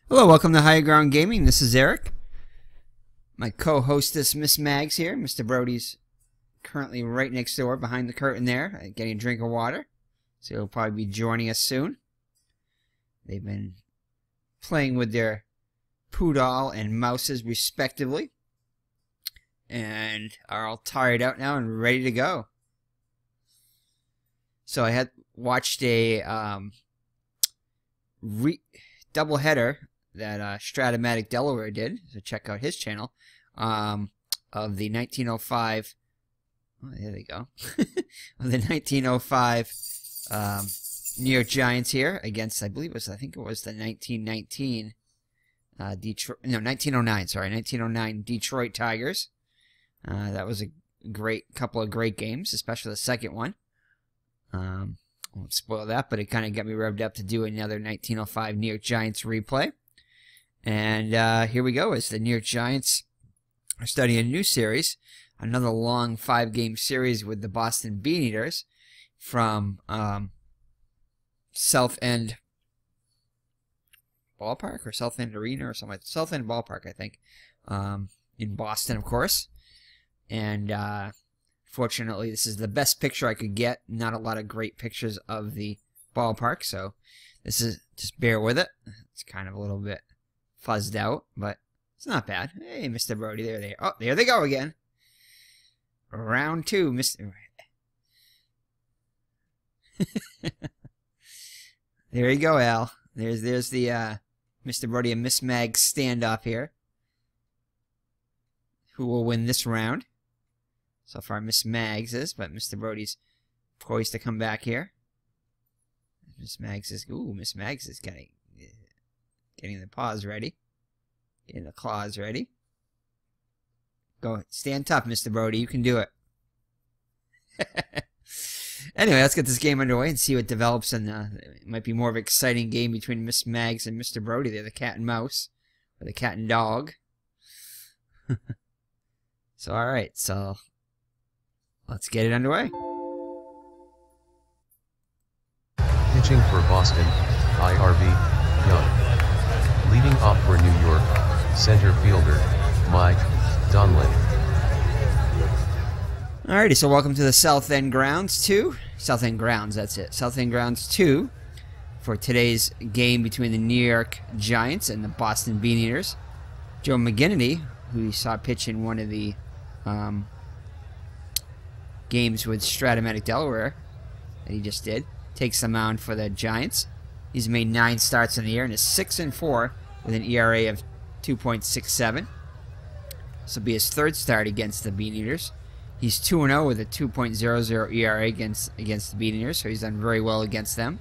Hello, welcome to Higher Ground Gaming. This is Eric. My co-hostess, Miss Mags here. Mr. Brody's currently right next door behind the curtain there, getting a drink of water. So he'll probably be joining us soon. They've been playing with their poodle and mouses respectively, and are all tired out now and ready to go. So I had watched a doubleheader that Stratomatic Delaware did, so check out his channel, of the 1905, oh, there they go, of the 1905 New York Giants here against, I think it was the 1919 Detroit, no, 1909, sorry, 1909 Detroit Tigers. That was a couple of great games, especially the second one. I won't spoil that, but it kind of got me revved up to do another 1905 New York Giants replay. And here we go, as the New York Giants are starting a new series, another long 5-game series with the Boston Beaneaters from South End Ballpark or South End Arena or something like that. South End Ballpark, I think, in Boston, of course. And fortunately, this is the best picture I could get. Not a lot of great pictures of the ballpark, so this is, just bear with it. It's kind of a little bit fuzzed out, but it's not bad. Hey, Mr. Brody, there they are. Oh, there they go again. Round 2, Mr. There you go, Al. There's the Mr. Brody and Miss Mag standoff here. Who will win this round? So far, Miss Mags is, but Mr. Brody's poised to come back here. Miss Mags is getting the paws ready, getting the claws ready. Go, stand tough, Mr. Brody. You can do it. Anyway, let's get this game underway and see what develops. And it might be more of an exciting game between Miss Mags and Mr. Brody. They're the cat and mouse, or the cat and dog. So, all right, so let's get it underway. Pitching for Boston, Irv Young. Leading off for New York, center fielder, Mike Donlin. Alrighty, so welcome to the South End Grounds 2. South End Grounds, that's it. South End Grounds 2 for today's game between the New York Giants and the Boston Beaneaters. Joee McGinnity, who you saw pitch in one of the games with Stratomatic Delaware that he just did, takes the mound for the Giants. He's made 9 starts in the year and is 6-4 with an ERA of 2.67. This will be his 3rd start against the Beaneaters. He's 2-0 with a 2.00 ERA against the Beaneaters, so he's done very well against them.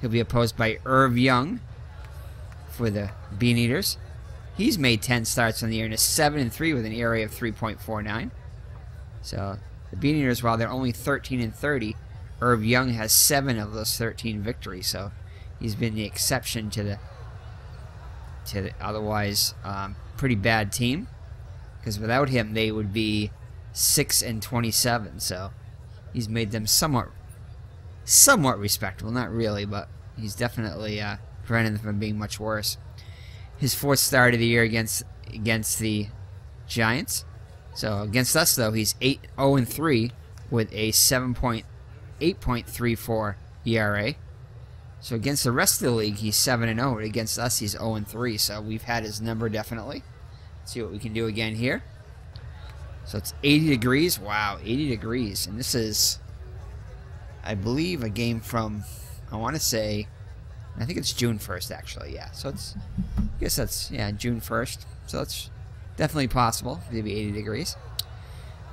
He'll be opposed by Irv Young for the Beaneaters. He's made 10 starts in the year and is 7-3 with an ERA of 3.49. So the Beaneaters, while they're only 13-30, Irv Young has 7 of those 13 victories. So he's been the exception to the otherwise pretty bad team. Because without him, they would be 6-27. So he's made them somewhat respectable. Not really, but he's definitely prevented them from being much worse. His 4th start of the year against the Giants. So against us, though, he's 0-3 with a 8.34 ERA. So against the rest of the league, he's 7-0. Against us, he's 0-3. So we've had his number definitely. Let's see what we can do again here. So it's 80 degrees. Wow, 80 degrees. And this is, I believe, a game from, I want to say, I think it's June 1st, actually, yeah. So it's, I guess that's, yeah, June 1st. So it's definitely possible to be 80 degrees.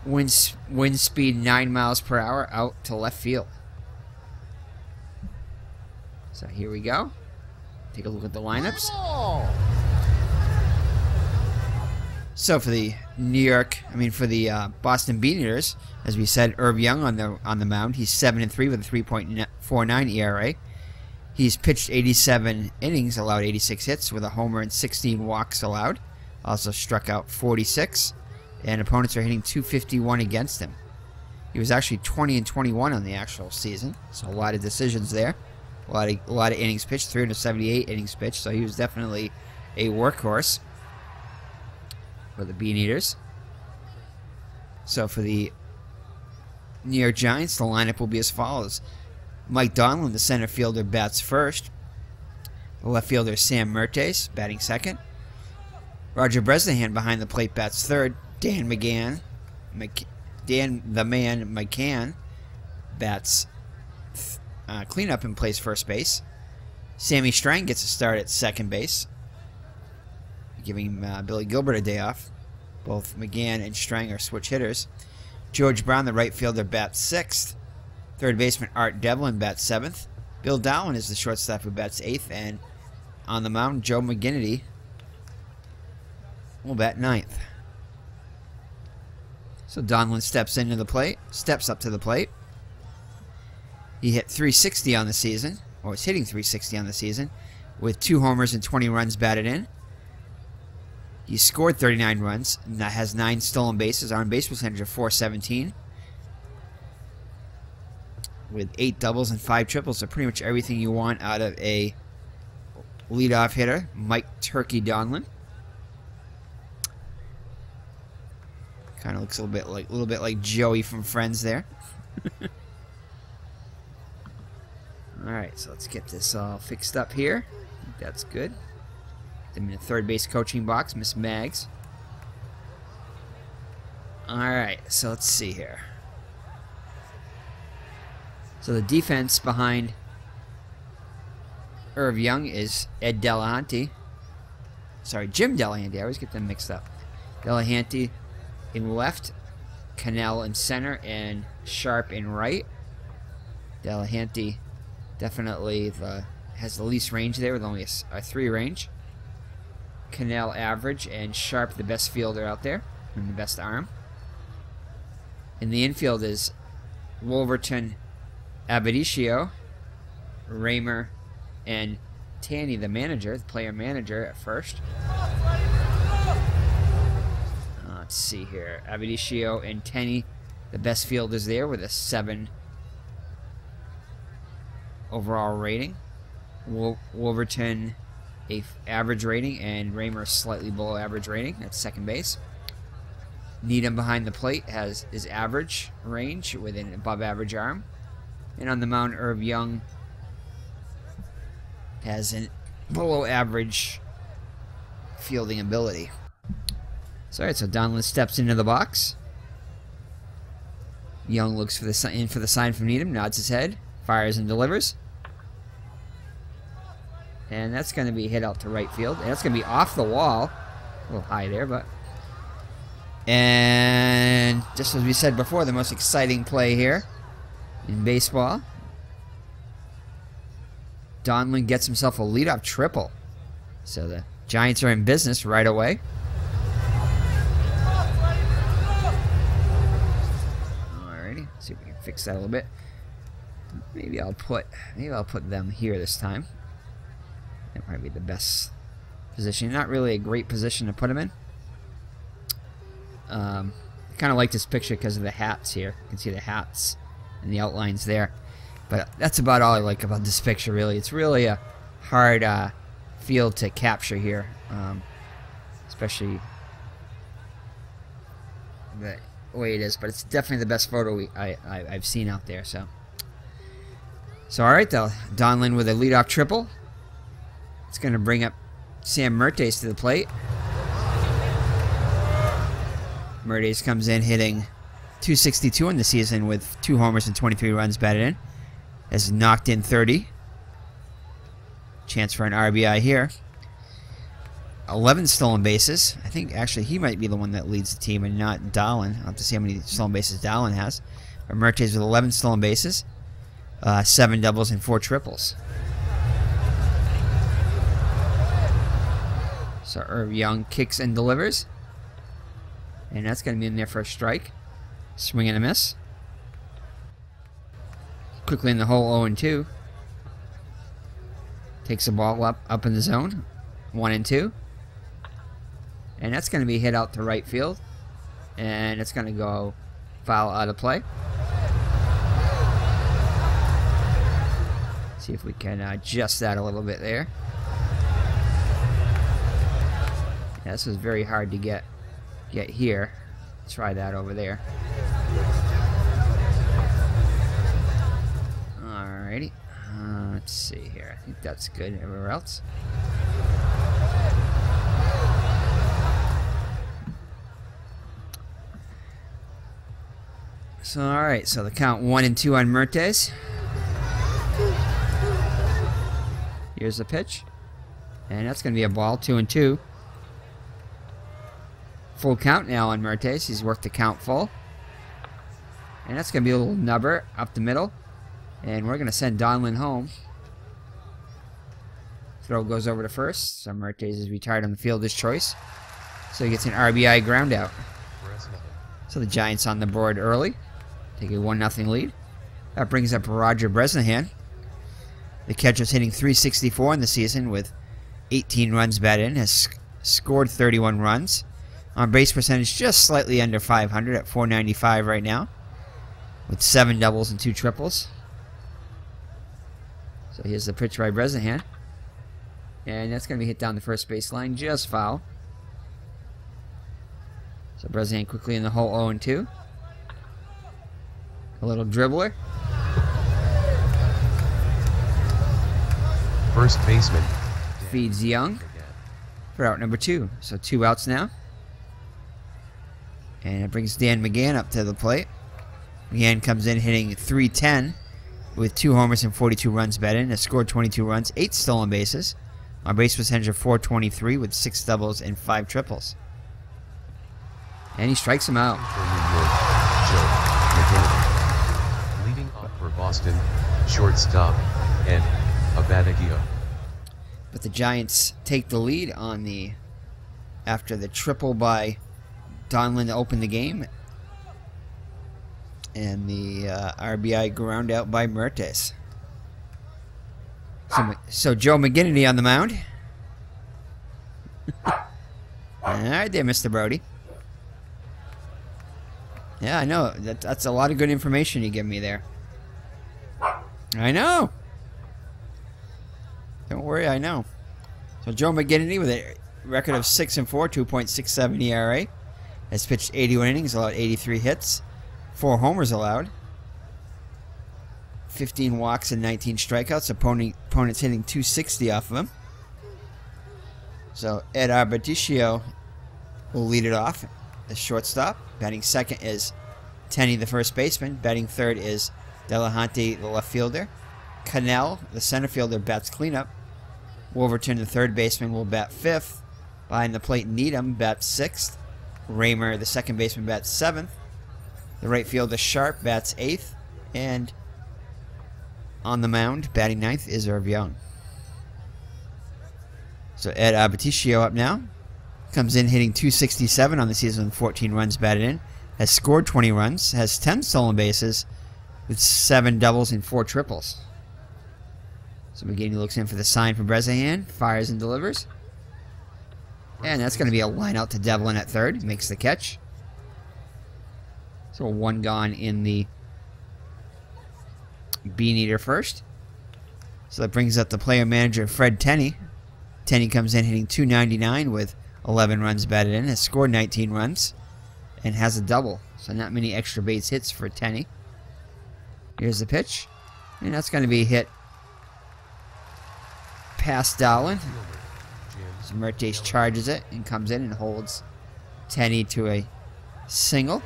Wind speed 9 miles per hour out to left field. So here we go. Take a look at the lineups. So for the Boston Beaneaters, as we said, Irv Young on the mound. He's 7-3 with a 3.49 ERA. He's pitched 87 innings, allowed 86 hits with a homer and 16 walks allowed. Also struck out 46, and opponents are hitting .251 against him. He was actually 20-21 on the actual season, so a lot of decisions there. A lot of innings pitched, 378 innings pitched, so he was definitely a workhorse for the Beaneaters. So for the New York Giants, the lineup will be as follows. Mike Donlin, the center fielder, bats first. The left fielder, Sam Mertes, batting second. Roger Bresnahan behind the plate bats third. Dan the Man McCann bats cleanup and plays first base. Sammy Strang gets a start at second base, giving Billy Gilbert a day off. Both McGann and Strang are switch hitters. George Brown, the right fielder, bats sixth. Third baseman Art Devlin bats seventh. Bill Dowling is the shortstop who bats eighth. And on the mound, Joee McGinnity will bat ninth. So Donlin steps up to the plate. He hit .360 on the season, or is hitting .360 on the season, with 2 homers and 20 runs batted in. He scored 39 runs and has 9 stolen bases, on base percentage of .417, with 8 doubles and 5 triples. So pretty much everything you want out of a leadoff hitter, Mike Turkey Donlin. Kind of looks a little bit like Joey from Friends there. All right, so let's get this all fixed up here. I think that's good. I'm in the third base coaching box, Miss Mags. All right, so let's see here. So the defense behind Irv Young is Jim Delahanty. I always get them mixed up. Delahanty in left, Cannell in center, and Sharp in right. Delahanty definitely has the least range there with only a 3 range. Cannell average, and Sharp the best fielder out there and the best arm. In the infield is Wolverton, Abadicio, Raymer, and Tanny, the manager, the player manager at first. Let's see here. Abadicio and Tanny, the best fielders there, with a 7 overall rating. Wolverton, a average rating, and Raymer slightly below average rating at second base. Needham behind the plate has his average range with an above average arm. And on the mound, Irv Young has an below average fielding ability. So, alright, so Donlin steps into the box. Young looks for the sign from Needham, nods his head, fires and delivers. And that's going to be hit out to right field. And that's going to be off the wall. A little high there, but... And just as we said before, the most exciting play here in baseball. Donlin gets himself a leadoff triple. So the Giants are in business right away. Alrighty, see if we can fix that a little bit. Maybe I'll put them here this time. That might be the best position. Not really a great position to put them in. I kind of like this picture because of the hats here. You can see the hats and the outlines there. But that's about all I like about this picture, really. It's really a hard field to capture here, especially the way it is. But it's definitely the best photo I've seen out there. So all right, though. Donlin with a leadoff triple. It's going to bring up Sam Mertes to the plate. Mertes comes in hitting .262 in the season with 2 homers and 23 runs batted in. Has knocked in 30. Chance for an RBI here. 11 stolen bases. I think actually he might be the one that leads the team and not Donlin. I'll have to see how many stolen bases Donlin has. But Mertes with 11 stolen bases. 7 doubles and 4 triples. So Irv Young kicks and delivers. And that's going to be in there for a strike. Swing and a miss. Quickly in the hole, 0-2. Takes the ball up in the zone. 1-2. And that's going to be hit out to right field. And it's going to go foul out of play. See if we can adjust that a little bit there. Yeah, this was very hard to get here. Try that over there. Alrighty. Let's see here. I think that's good. Everywhere else. So, alright. So the count 1 and 2 on Mertes. Here's the pitch. And that's going to be a ball. 2 and 2. Full count now on Mertes. He's worked the count full. And that's going to be a little nubber up the middle. And we're going to send Donlin home. Throw goes over to first. So Mertes is retired on the fielder's choice. So he gets an RBI ground out. So the Giants on the board early. Take a 1-0 lead. That brings up Roger Bresnahan. The catcher's hitting .364 in the season with 18 runs batted in. Has scored 31 runs. On base percentage just slightly under 500 at .495 right now. With 7 doubles and 2 triples. So here's the pitch by Bresnahan. And that's going to be hit down the first base line. Just foul. So Bresnahan quickly in the hole 0-2. A little dribbler. First baseman. Feeds Young for out number 2. So 2 outs now. And it brings Dan McGann up to the plate. McGann comes in hitting .310 with 2 homers and 42 runs batted in. Has scored 22 runs, 8 stolen bases. On base percentage of .423 with 6 doubles and 5 triples. And he strikes him out. For New York, Joee McGinnity. Leading off for Boston, shortstop, Ed Abadagio. But the Giants take the lead on after the triple by Donlin to open the game. And the RBI ground out by Mertes. So Joee McGinnity on the mound. Alright there, Mr. Brody. Yeah, I know. That's a lot of good information you give me there. I know. Don't worry, I know. So Joee McGinnity with a record of 6-4, 2.67 ERA. Has pitched 81 innings, allowed 83 hits. 4 homers allowed. 15 walks and 19 strikeouts. Opponents hitting .260 off of him. So Ed Abadagio will lead it off. The shortstop. Batting second is Tenney, the first baseman. Batting third is Delahunty, the left fielder. Cannell, the center fielder, bats cleanup. Wolverton, the third baseman, will bat fifth. Behind the plate, Needham bats sixth. Raymer, the second baseman, bats seventh. The right fielder, Sharp, bats eighth. And on the mound, batting ninth, is Irv Young. So Ed Abadagio up now. Comes in hitting .267 on the season with 14 runs batted in. Has scored 20 runs. Has 10 stolen bases with 7 doubles and 4 triples. So McGinnity looks in for the sign for Bresnahan. Fires and delivers. And that's going to be a line out to Devlin at third. Makes the catch. So 1 gone in the Beaneater first. So that brings up the player manager Fred Tenney. Tenney comes in hitting .299 with 11 runs batted in. Has scored 19 runs. And has a double. So not many extra base hits for Tenney. Here's the pitch. And that's going to be hit past Donlin. So Mertes charges it and comes in and holds Tenney to a single.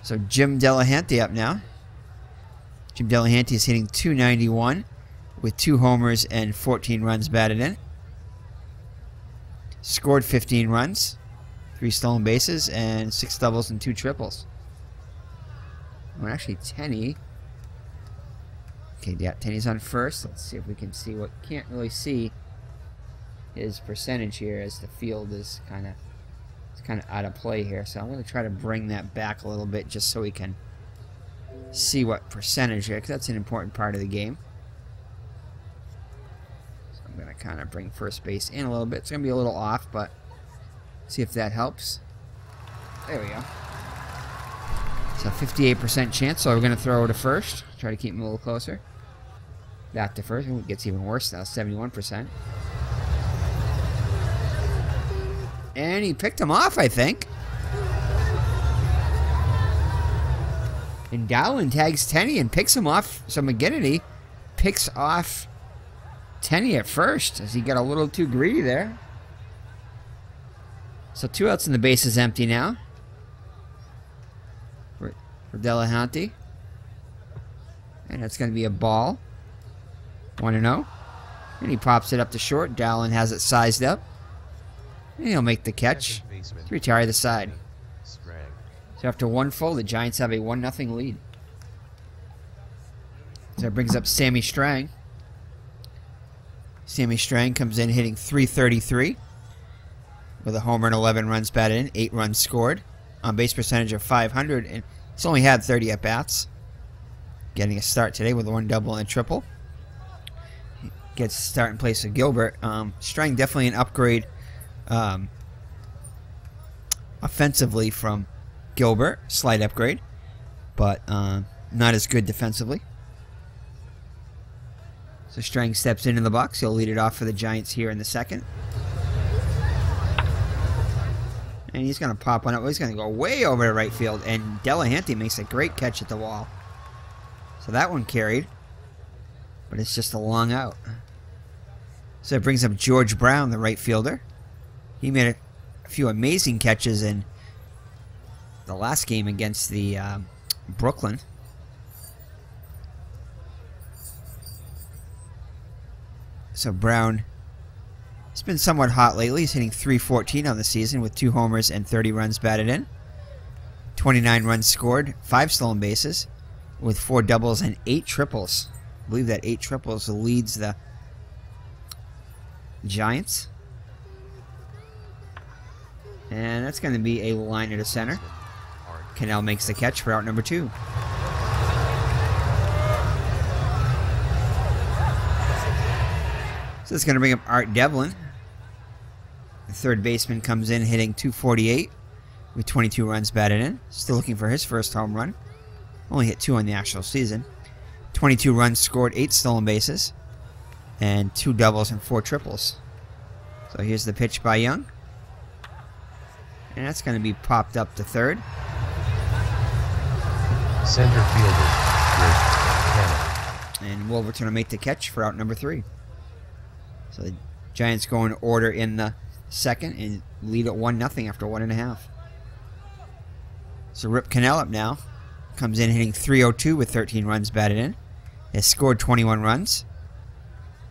So Jim Delahunty up now. Jim Delahunty is hitting .291 with 2 homers and 14 runs batted in. Scored 15 runs, 3 stolen bases, and 6 doubles and 2 triples. Well, actually, Tenney. Okay, yeah, Tenney's on first. Let's see if we can see what. Can't really see his percentage here as the field is kind of out of play here. So I'm going to try to bring that back a little bit just so we can see what percentage here, because that's an important part of the game. So I'm going to kind of bring first base in a little bit. It's going to be a little off, but see if that helps. There we go. So 58% chance, so we're going to throw to first. Try to keep him a little closer. Back to first. Ooh, it gets even worse now. 71%. And he picked him off, I think. And Dowling tags Tenney and picks him off. So McGinnity picks off Tenney at first as he got a little too greedy there. So 2 outs and the base is empty now for Delahanty. And that's going to be a ball. 1-0. And he pops it up to short. Dowling has it sized up. And he'll make the catch to retire the side. So after 1 full, the Giants have a 1-0 lead. So that brings up Sammy Strang. Sammy Strang comes in hitting .333 with a homer and 11 runs batted in, 8 runs scored, on base percentage of .500, and he's only had 30 at bats. Getting a start today with 1 double and a triple. He gets a start in place of Gilbert. Strang definitely an upgrade offensively from Gilbert, slight upgrade, but not as good defensively. So Strang steps into the box. He'll lead it off for the Giants here in the second. And he's going to pop one up. He's going to go way over to right field, and Delahanty makes a great catch at the wall. So that one carried, but it's just a long out. So it brings up George Brown, the right fielder. He made a few amazing catches in the last game against the Brooklyn. So Brown, he's been somewhat hot lately. He's hitting .314 on the season with 2 homers and 30 runs batted in. 29 runs scored, 5 stolen bases, with 4 doubles and 8 triples. I believe that 8 triples leads the Giants. And that's going to be a liner to center. Cannell makes the catch for out number 2. So it's going to bring up Art Devlin. The third baseman comes in hitting .248 with 22 runs batted in. Still looking for his first home run. Only hit 2 on the actual season. 22 runs scored, 8 stolen bases, and 2 doubles and 4 triples. So here's the pitch by Young. And that's going to be popped up to third. Center fielder, Rick. And Wolverton will make the catch for out number 3. So the Giants go in order in the second and lead at 1-0 after 1.5. So Rip Cannell up now. Comes in hitting .302 with 13 runs batted in. Has scored 21 runs,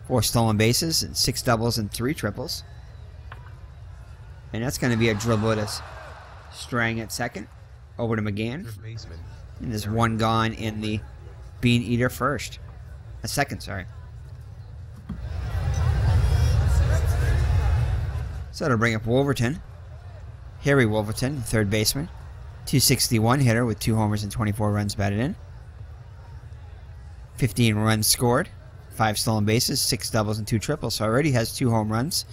4 stolen bases, and 6 doubles and 3 triples. And that's going to be a dribble to Strang at second. Over to McGann. And there's 1 gone in the Beaneater first. A second, sorry. So that'll bring up Wolverton. Harry Wolverton, third baseman. .261 hitter with 2 homers and 24 runs batted in. 15 runs scored. 5 stolen bases, 6 doubles and 2 triples. So already has 2 home runs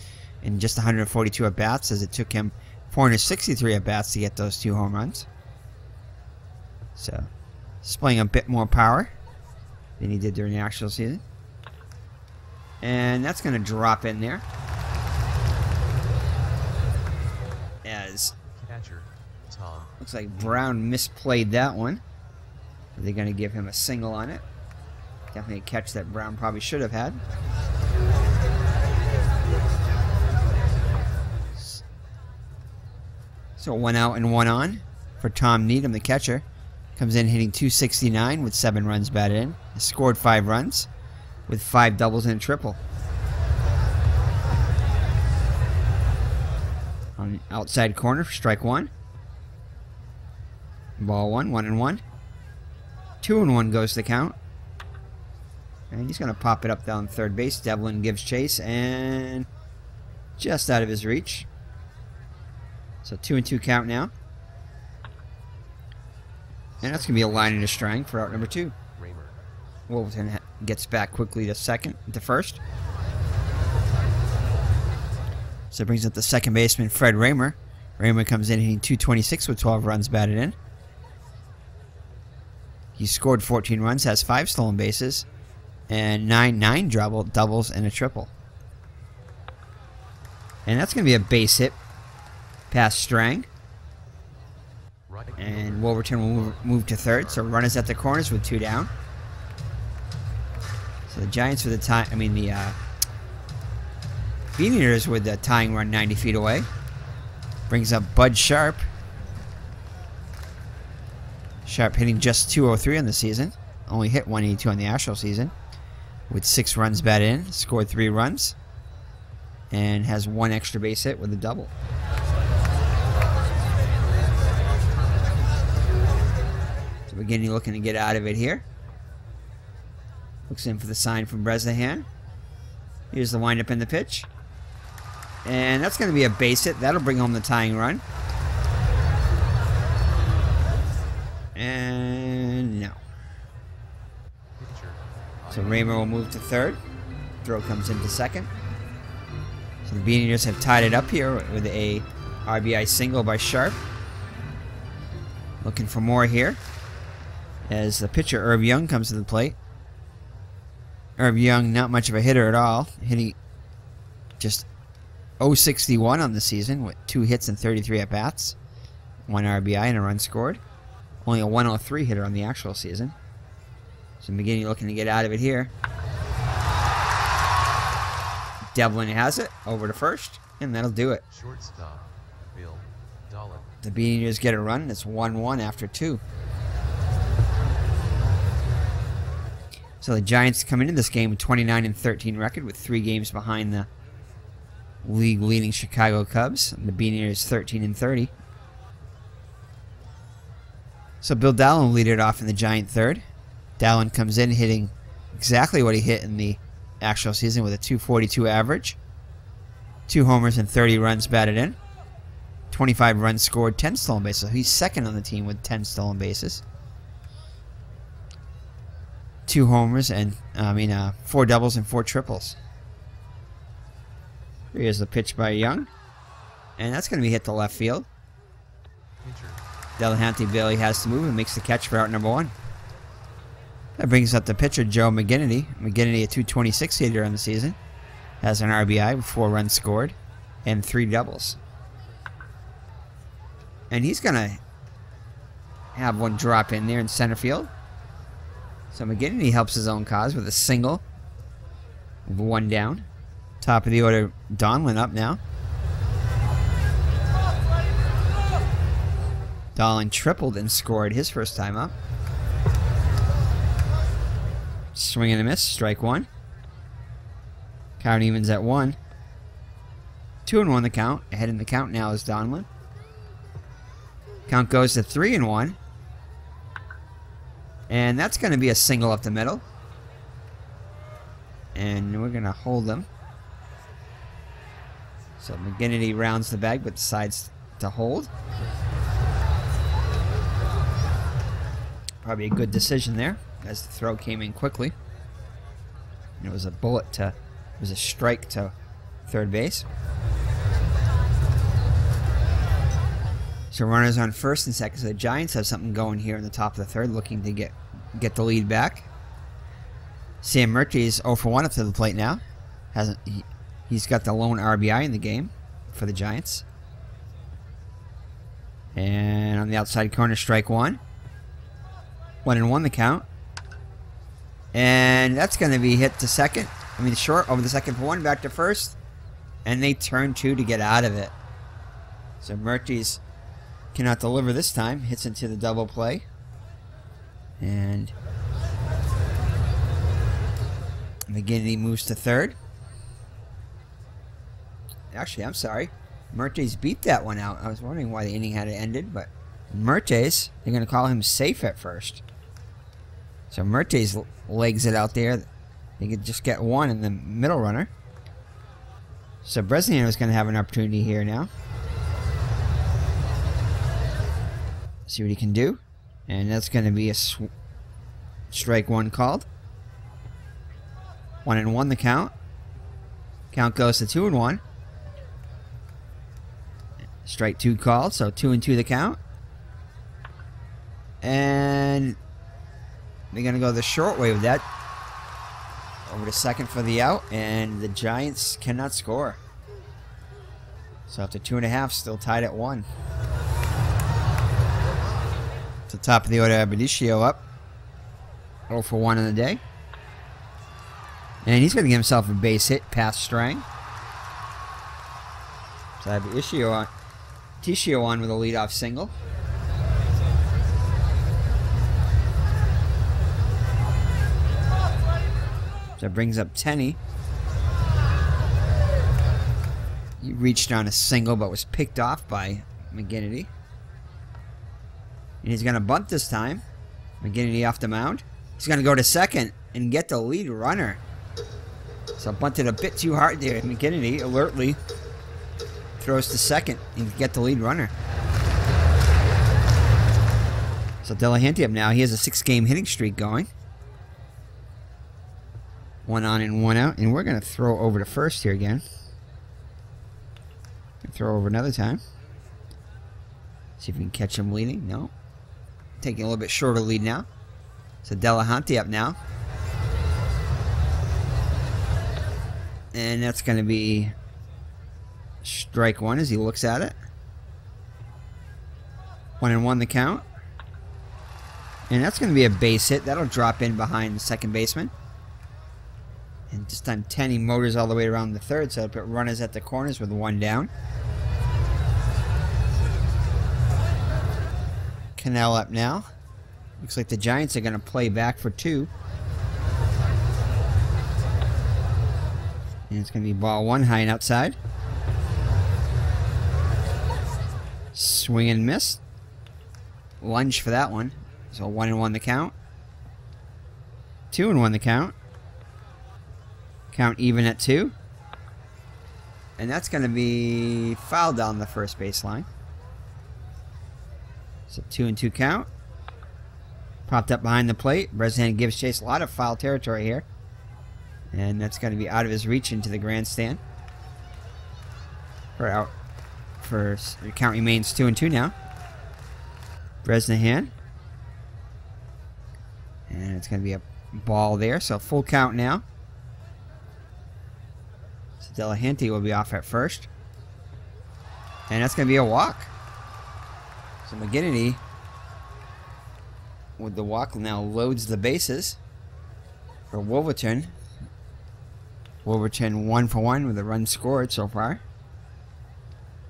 in just 142 at-bats, as it took him 463 at-bats to get those 2 home runs. So displaying a bit more power than he did during the actual season. And that's going to drop in there. As Catcher, Tom. looks like Brown misplayed that one. Are they going to give him a single on it? Definitely a catch that Brown probably should have had. So 1 out and 1 on for Tom Needham, the catcher. Comes in hitting .269 with 7 runs batted in. Has scored 5 runs with 5 doubles and a triple. On the outside corner for strike 1. Ball 1, 1-1. 2-1 goes the count. And he's going to pop it up down third base. Devlin gives chase and just out of his reach. So 2-2 count now. And that's going to be a line and a Strang for out number 2. Wolverton gets back quickly to first. So it brings up the second baseman, Fred Raymer. Raymer comes in hitting .226 with 12 runs batted in. He scored 14 runs, has 5 stolen bases, and 9 doubles and a triple. And that's going to be a base hit past Strang. And Wolverton will move to third. So runners at the corners with 2 down. So the Giants with the tie. I mean the Beaneaters with the tying run 90 feet away. Brings up Bud Sharp. Sharp hitting just .203 on the season. Only hit .182 on the actual season. With 6 runs batted in. Scored 3 runs. And has 1 extra base hit with a double. So McGinnity looking to get out of it here. Looks in for the sign from Bresnahan. Here's the windup in the pitch. And that's going to be a base hit. That'll bring home the tying run. And no. So Raymer will move to third. Throw comes into second. So the Beaneaters have tied it up here with a RBI single by Sharp. Looking for more here as the pitcher Irv Young comes to the plate. Irv Young, not much of a hitter at all, hitting just .061 on the season with 2 hits and 33 at bats, 1 RBI and a run scored. Only a .103 hitter on the actual season. So McGinnity looking to get out of it here. Devlin has it over to first, and that'll do it. Shortstop, Bill Dolan. The Beaneaters get a run. It's 1-1 after 2. So the Giants come into this game with 29-13 record, with 3 games behind the league-leading Chicago Cubs. And the Beaneaters 13-30. So Bill Dallin will lead it off in the Giant third. Dallin comes in hitting exactly what he hit in the actual season with a .242 average. 2 homers and 30 runs batted in. 25 runs scored, 10 stolen bases. So he's second on the team with 10 stolen bases. 2 homers and 4 doubles and 4 triples. Here's the pitch by Young, and that's going to be hit to left field. Delahanty Bailey has to move and makes the catch for out number 1. That brings up the pitcher Joee McGinnity. McGinnity, a .226 hitter on the season, has an RBI with 4 runs scored and 3 doubles. And he's going to have one drop in there in center field. So McGinnity helps his own cause with a single with 1 down. Top of the order, Donlin up now. Donlin tripled and scored his first time up. Swing and a miss, strike 1. Count evens at 1. 2-1 the count. Ahead in the count now is Donlin. Count goes to 3-1. And that's going to be a single up the middle. And we're going to hold them. So McGinnity rounds the bag but decides to hold. Probably a good decision there as the throw came in quickly. And it was a strike to third base. So runners on first and second. So the Giants have something going here in the top of the third, looking to get the lead back. Sam Murphy is 0 for 1 up to the plate now. He's got the lone RBI in the game for the Giants. And on the outside corner, strike 1. 1-1 the count. And that's going to be hit to second. Short over the second for 1, back to first. And they turn 2 to get out of it. So Murphy's cannot deliver this time. Hits into the double play. And McGinnity moves to third. Actually, I'm sorry. Murphy's beat that one out. I was wondering why the inning had ended, but Murphy's, they're going to call him safe at first. So Murphy's legs it out there. They could just get 1 in the middle runner. So Bresnahan is going to have an opportunity here now. See what he can do. And that's going to be a strike 1 called. 1-1 the count. Count goes to 2-1. Strike 2 called, so 2-2 the count. And they're going to go the short way with that. Over to second for the out, and the Giants cannot score. So after 2.5, still tied at 1. To the top of the order, Benicio up. 0 for 1 on the day. And he's going to give himself a base hit past Strang. So I have Ticio on with a leadoff single. So that brings up Tenney. He reached on a single but was picked off by McGinnity. And he's going to bunt this time. McGinnity off the mound. He's going to go to second and get the lead runner. So bunted a bit too hard there. McGinnity alertly throws to second and get the lead runner. So Delahanty up now. He has a 6-game hitting streak going. 1 on and 1 out. And we're going to throw over to first here again. Throw over another time. See if we can catch him leading. No. Taking a little bit shorter lead now. So Delahanty up now. And that's going to be strike 1 as he looks at it. 1-1 the count. And that's going to be a base hit. That'll drop in behind the second baseman. And this time Tenney motors all the way around the third, so it'll put runners at the corners with 1 down. Cannell up now. Looks like the Giants are going to play back for 2. And it's going to be ball 1 high and outside. Swing and miss. Lunge for that one. So 1-1 the count. 2-1 the count. Count even at 2. And that's going to be fouled down the first baseline. So 2-2 count. Popped up behind the plate. Bresnahan gives chase. A lot of foul territory here. And that's going to be out of his reach into the grandstand. The count remains 2-2 now. Bresnahan. And it's going to be a ball there. So full count now. So Delahanty will be off at first. And that's going to be a walk. So McGinnity, with the walk, now loads the bases for Wolverton. Wolverton 1 for 1 with a run scored so far.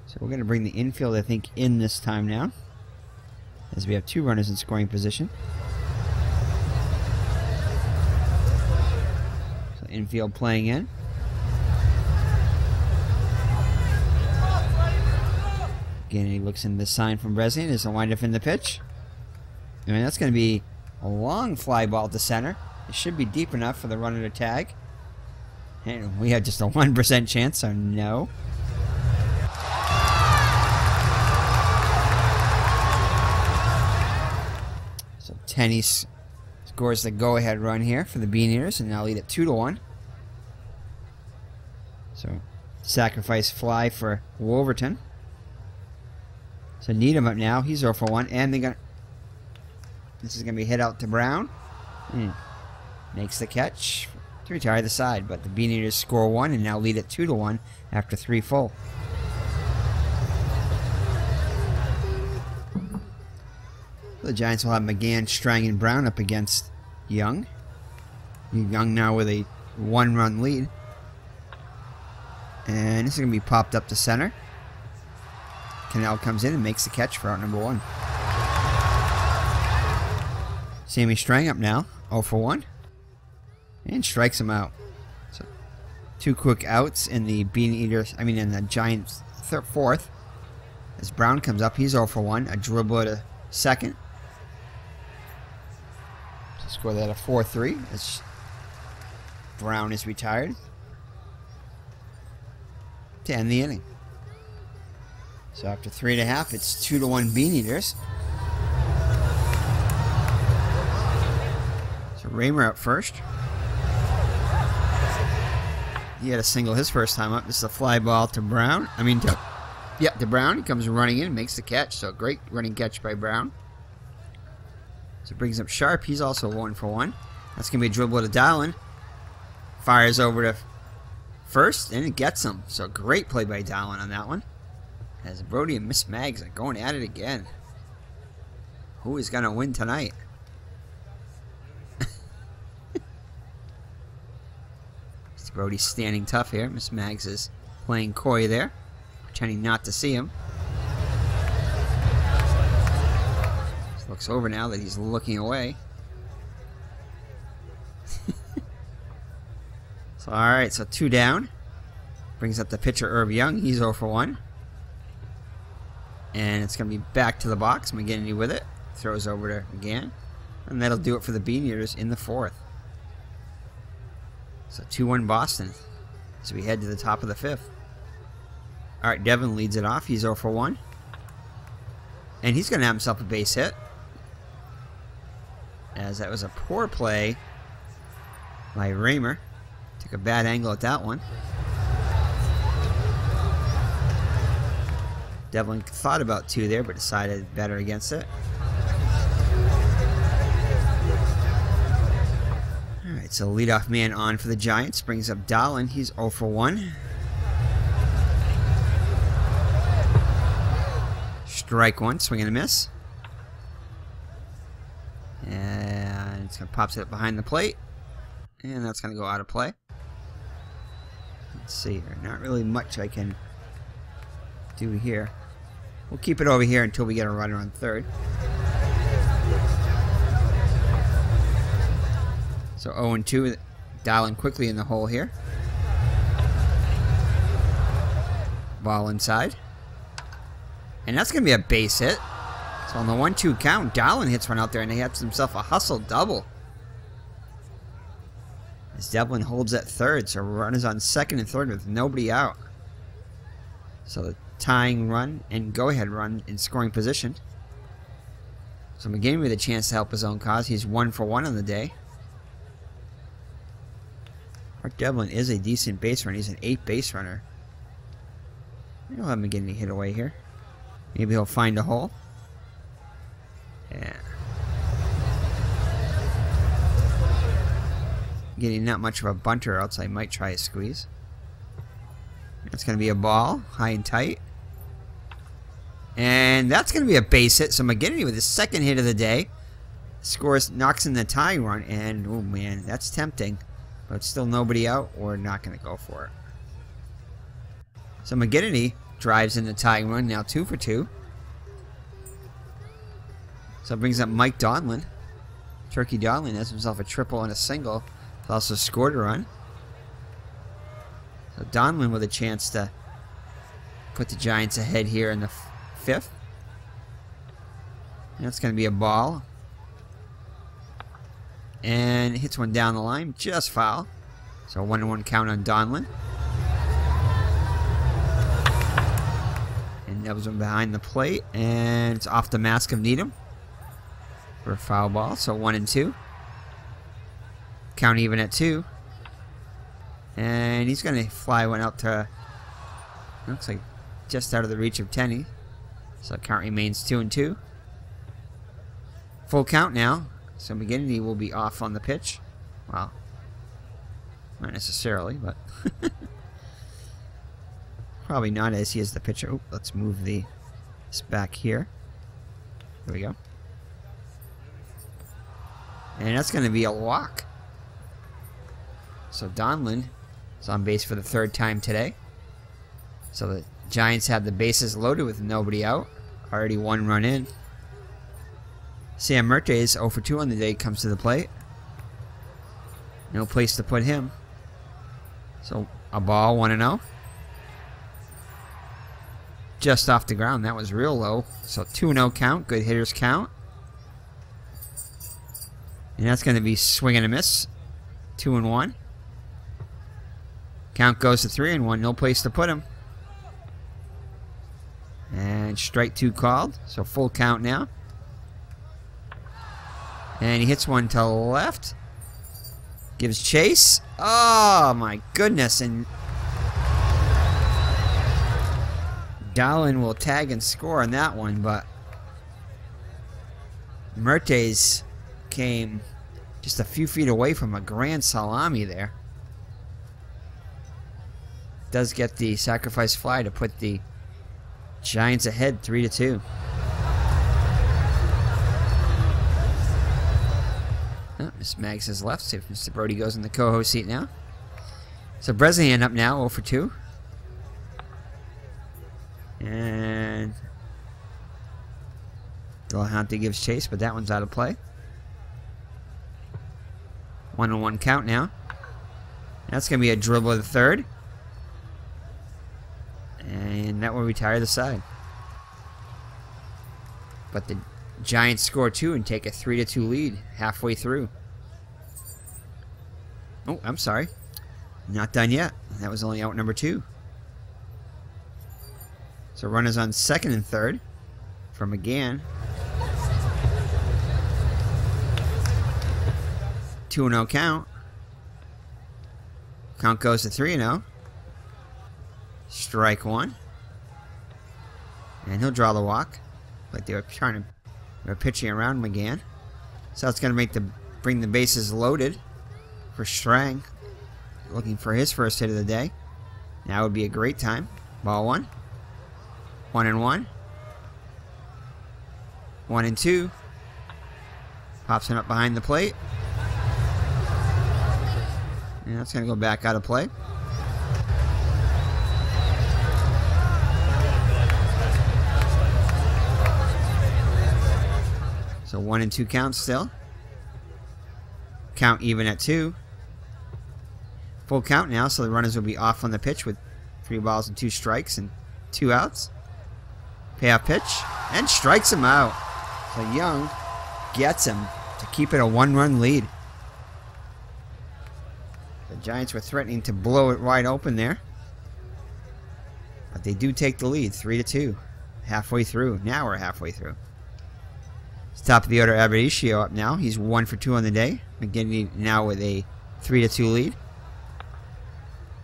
So we're going to bring the infield, I think, in this time now, as we have 2 runners in scoring position. So infield playing in. Again, he looks in the sign from Bresnahan as a windup in the pitch. I mean, that's going to be a long fly ball to center. It should be deep enough for the runner to tag. And we have just a 1% chance, so no. So Tenney scores the go-ahead run here for the Beaneaters, and now lead at 2-1. So sacrifice fly for Wolverton. So Needham up now. He's 0 for 1, and they're gonna. This is gonna be hit out to Brown. Makes the catch to retire the side, but the Beaneaters score 1 and now lead at 2-1 after 3 full. The Giants will have McGann, Strang, and Brown up against Young. Young now with a 1-run lead, and this is gonna be popped up to center. Cannell comes in and makes the catch for out number 1. Sammy Strang up now, 0 for 1. And strikes him out. So 2 quick outs in the in the Giants' fourth. As Brown comes up, he's 0 for 1. A dribbler to second. So score that a 4-3 as Brown is retired to end the inning. So after 3.5, it's 2-1 Beaneaters. So Raymer up first. He had a single his first time up. This is a fly ball to Brown. To Brown. He comes running in and makes the catch. So great running catch by Brown. So it brings up Sharp. He's also 1 for 1. That's going to be a dribble to Dowling. Fires over to first, and it gets him. So great play by Dowling on that one. As Brody and Miss Mags are going at it again. Who is going to win tonight? Mr. Brody's standing tough here. Miss Mags is playing coy there, pretending not to see him. Just looks over now that he's looking away. So, alright, so 2 down. Brings up the pitcher, Irv Young. He's 0 for 1. And it's going to be back to the box. McGinnity with it. Throws over to McGann. And that'll do it for the Beaneaters in the 4th. So 2-1 Boston. So we head to the top of the 5th. Alright, Devin leads it off. He's 0 for 1. And he's going to have himself a base hit. As that was a poor play by Raymer. Took a bad angle at that one. Devlin thought about 2 there, but decided better against it. Alright, so leadoff man on for the Giants. Brings up Dowling. He's 0 for 1. Strike 1, swing and a miss. And it's going to pop it behind the plate. And that's going to go out of play. Let's see here. Not really much I can do here. We'll keep it over here until we get a runner on third. So 0-2. Dowling quickly in the hole here. Ball inside. And that's going to be a base hit. So on the 1-2 count, Dowling hits one out there and he has himself a hustle double. As Devlin holds at third, so runners on second and third with nobody out. So the tying run and go-ahead run in scoring position. So McGinnity with a chance to help his own cause. He's 1 for 1 on the day. Art Devlin is a decent base runner. He's an 8 base runner. We'll have McGinnity hit away here. Maybe he'll find a hole. Yeah. Getting not much of a bunter, else I might try a squeeze. That's going to be a ball, high and tight. And that's going to be a base hit. So McGinnity with his second hit of the day scores, knocks in the tying run, and oh man, that's tempting. But still nobody out. We're not going to go for it. So McGinnity drives in the tying run, now 2 for 2. So it brings up Mike Donlin. Turkey Donlin has himself a triple and a single. He's also scored a run. So Donlin with a chance to put the Giants ahead here in the 5th. And that's going to be a ball. And hits one down the line, just foul. So 1-1 count on Donlin. And that was one behind the plate. And it's off the mask of Needham for a foul ball. So 1-2. Count even at 2. And he's going to fly one out to, looks like just out of the reach of Tenney. So count remains 2-2. Full count now. So McGinnity will be off on the pitch. Well, not necessarily, but probably not, as he is the pitcher. Oh, let's move this back here. There we go. And that's going to be a walk. So Donlin is on base for the 3rd time today. So the Giants have the bases loaded with nobody out. Already 1 run in. Sam Mertes, 0 for 2 on the day, comes to the plate. No place to put him. So a ball, 1-0. Just off the ground. That was real low. So 2-0 count. Good hitters count. And that's going to be swing and a miss. 2-1. Count goes to 3-1. No place to put him. And strike 2 called. So full count now. And he hits one to the left. Gives chase. Oh my goodness. And Dowling will tag and score on that one, but Mertes came just a few feet away from a grand salami there. Does get the sacrifice fly to put the Giants ahead 3-2. Oh, Miss Mags has left, so Mr. Brody goes in the co-host seat now. So Bresnahan up now, 0 for 2. And Delahanty gives chase, but that one's out of play. 1-1 count now. That's going to be a dribble of the third. And that will retire the side. But the Giants score 2 and take a 3-2 lead halfway through. Oh, I'm sorry. Not done yet. That was only out number 2. So runners on second and third for McGann. 2-0 count. Count goes to 3-0. Strike one. And he'll draw the walk. Like they were pitching around McGann. So that's going to bring the bases loaded for Strang. Looking for his first hit of the day. Now would be a great time. Ball one. 1-1. 1-2. Pops it up behind the plate. And that's going to go back out of play. So 1-2 count still. Count even at 2. Full count now, so the runners will be off on the pitch with 3 balls and 2 strikes and 2 outs. Payoff pitch, and strikes him out. So Young gets him to keep it a 1-run lead. The Giants were threatening to blow it wide open there. But they do take the lead, 3-2. Halfway through. Now we're halfway through. It's top of the order, Abadicio up now. He's 1 for 2 on the day. McGinnity now with a 3-2 lead.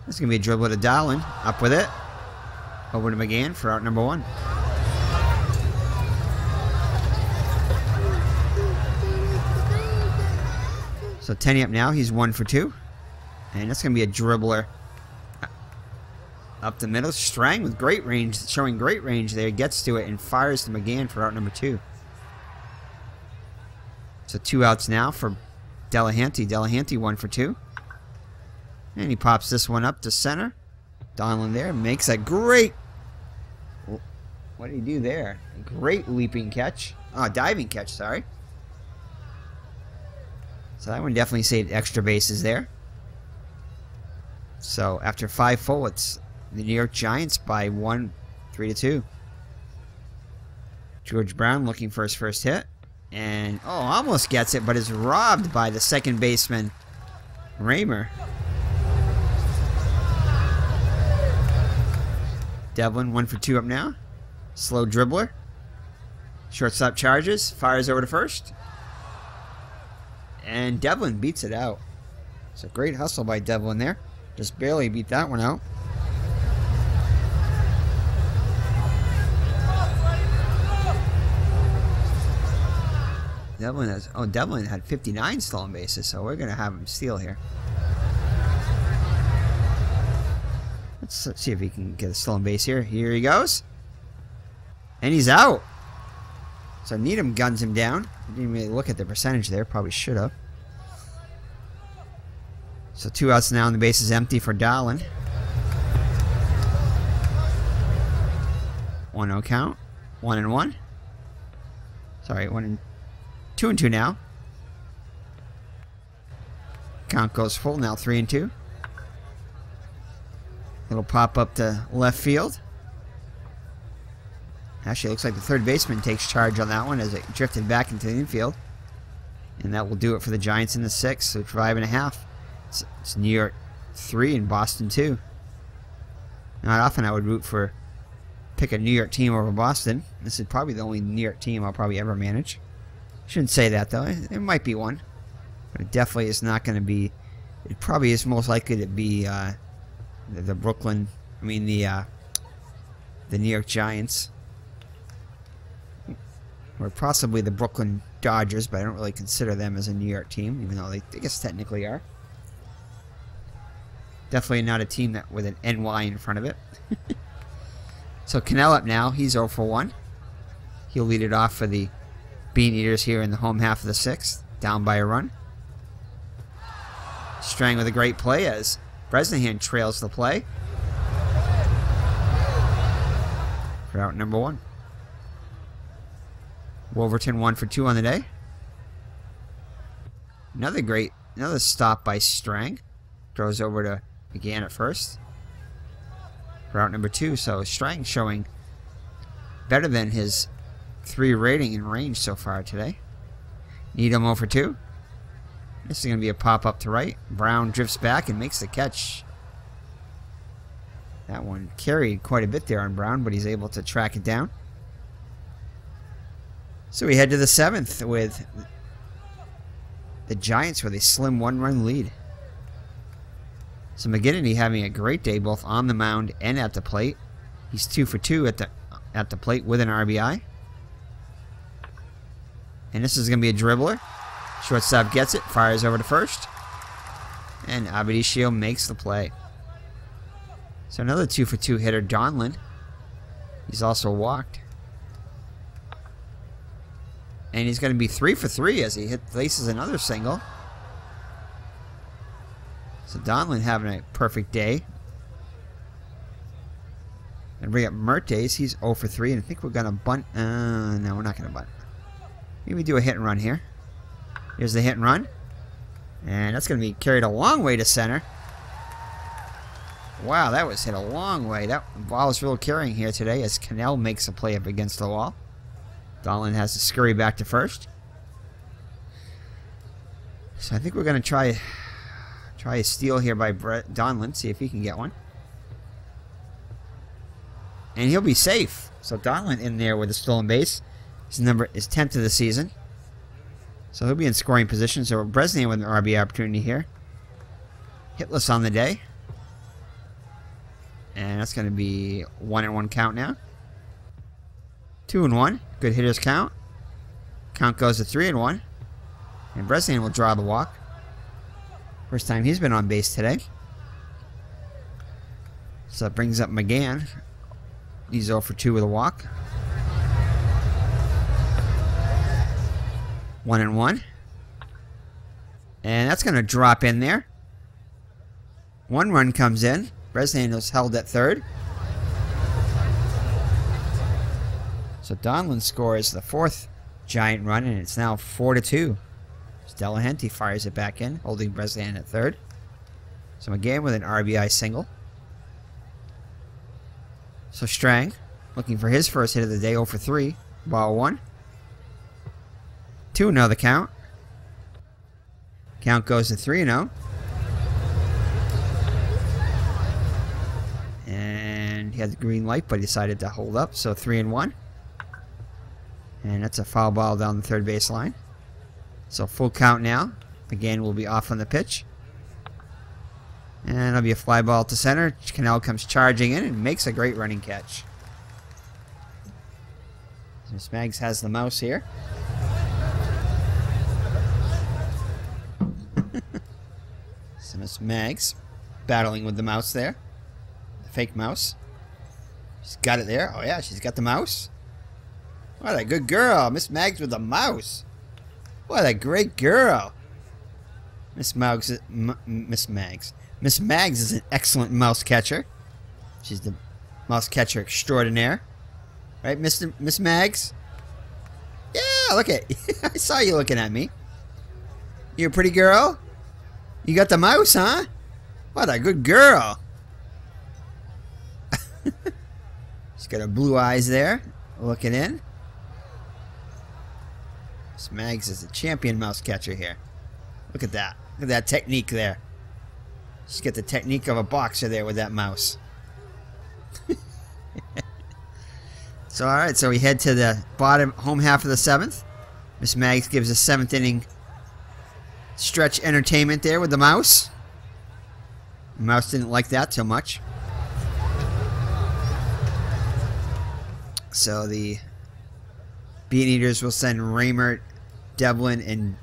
This is going to be a dribble to Dowling. Up with it. Over to McGann for out number 1. So Tenney up now. He's 1 for 2. And that's going to be a dribbler up the middle. Strang with great range, showing great range there. Gets to it and fires to McGann for out number 2. So 2 outs now for Delahanty. Delahanty 1 for 2. And he pops this one up to center. Donlin there makes a great... What did he do there? A great leaping catch. Oh, diving catch, sorry. So that one definitely saved extra bases there. So after 5 full, it's the New York Giants by 1, 3-2. George Brown looking for his first hit. And, oh, almost gets it, but is robbed by the second baseman, Raymer. Devlin 1 for 2 up now. Slow dribbler. Shortstop charges. Fires over to first. And Devlin beats it out. It's a great hustle by Devlin there. Just barely beat that one out. Devlin had 59 stolen bases, so we're going to have him steal here. Let's see if he can get a stolen base here. Here he goes. And he's out. So Needham guns him down. Didn't really look at the percentage there. Probably should have. So 2 outs now and the base is empty for Dowling. 1-0 count. 1-1. Sorry, 2-2 now. Count goes full now, 3-2. Little pop up to left field. Actually, it looks like the third baseman takes charge on that one as it drifted back into the infield. And that will do it for the Giants in the 6th, so 5.5. It's New York 3 and Boston 2. Not often I would pick a New York team over Boston. This is probably the only New York team I'll probably ever manage. Shouldn't say that though. There might be one, but it definitely is not going to be. It probably is most likely to be the Brooklyn. I mean the New York Giants, or possibly the Brooklyn Dodgers, but I don't really consider them as a New York team, even though they, I guess, technically are. Definitely not a team that with an NY in front of it. So Cannell up now. He's 0 for 1. He'll lead it off for the Beaneaters here in the home half of the 6th. Down by a run. Strang with a great play as Bresnahan trails the play. For out number 1. Wolverton 1 for 2 on the day. Another stop by Strang. Throws over to McGann at first. For out number 2. So Strang showing better than his 3 rating in range so far today. Needham 0 for 2. This is going to be a pop up to right. Brown drifts back and makes the catch. That one carried quite a bit there on Brown, but he's able to track it down. So we head to the 7th with the Giants with a slim 1-run lead. So McGinnity having a great day both on the mound and at the plate. He's 2 for 2 at the plate with an RBI. And this is going to be a dribbler. Shortstop gets it, fires over to first. And Abadishio makes the play. So another 2 for 2 hitter, Donlin. He's also walked. And he's going to be 3 for 3 as he laces another single. So Donlin having a perfect day. And bring up Mertes. He's 0 for 3. And I think we're going to bunt. No, we're not going to bunt. Maybe do a hit and run here. Here's the hit and run. And that's going to be carried a long way to center. Wow, that was hit a long way. That ball is real carrying here today as Cannell makes a play up against the wall. Donlin has to scurry back to first. So I think we're going to try a steal here by Donlin. See if he can get one. And he'll be safe. So Donlin in there with a stolen base. His number is 10th of the season. So he'll be in scoring position. So Bresnahan with an RBI opportunity here. Hitless on the day. And that's going to be 1-1 count now. 2-1. Good hitters count. Count goes to 3-1. And Bresnahan will draw the walk. First time he's been on base today. So that brings up McGann. He's 0 for 2 with a walk. 1-1. And that's going to drop in there. 1 run comes in. Bresnahan was held at third. So Donlin scores the 4th Giant run, and it's now 4-2. Delahanty fires it back in, holding Bresnahan at third. So McGann with an RBI single. So Strang looking for his first hit of the day, 0 for 3. Ball 1. 2-0 the count. Count goes to 3-0. And he had the green light, but he decided to hold up, so 3-1. And that's a foul ball down the third base line. So full count now. McGann will be off on the pitch. And it'll be a fly ball to center. Cannell comes charging in and makes a great running catch. So Smags has the mouse here. So Miss Mags battling with the mouse there. The fake mouse. She's got it there. Oh yeah, she's got the mouse. What a good girl. Miss Mags with the mouse. What a great girl. Miss Mags is an excellent mouse catcher. She's the mouse catcher extraordinaire. Right, Miss Mags? Yeah, look at I saw you looking at me. You a pretty girl? You got the mouse, huh? What a good girl. She's got her blue eyes there, looking in. Miss Mags is a champion mouse catcher here. Look at that. Look at that technique there. She's got the technique of a boxer there with that mouse. So, alright, so we head to the bottom home half of the 7th. Miss Mags gives a 7th inning stretch entertainment there with the mouse. The mouse didn't like that so much. So the Beaneaters will send Raymer Devlin and,